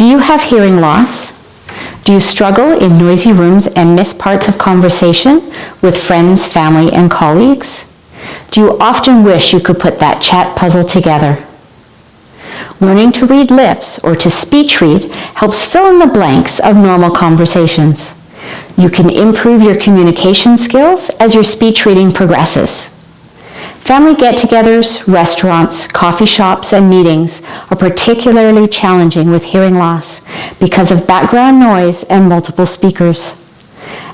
Do you have hearing loss? Do you struggle in noisy rooms and miss parts of conversation with friends, family, and colleagues? Do you often wish you could put that chat puzzle together? Learning to read lips or to speech read helps fill in the blanks of normal conversations. You can improve your communication skills as your speech reading progresses. Family get-togethers, restaurants, coffee shops, and meetings are particularly challenging with hearing loss because of background noise and multiple speakers.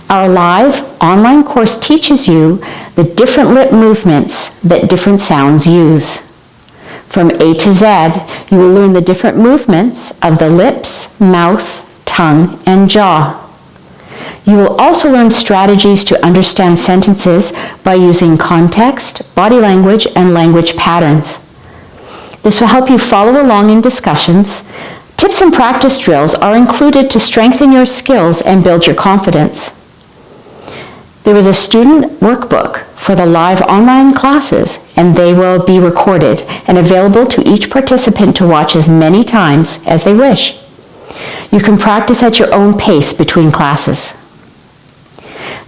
Our live online course teaches you the different lip movements that different sounds use. From A to Z, you will learn the different movements of the lips, mouth, tongue, and jaw. You will also learn strategies to understand sentences by using context, body language, and language patterns. This will help you follow along in discussions. Tips and practice drills are included to strengthen your skills and build your confidence. There is a student workbook for the live online classes, and they will be recorded and available to each participant to watch as many times as they wish. You can practice at your own pace between classes.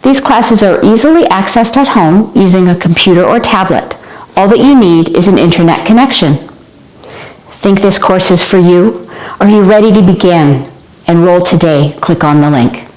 These classes are easily accessed at home using a computer or tablet. All that you need is an internet connection. Think this course is for you? Are you ready to begin? Enroll today. Click on the link.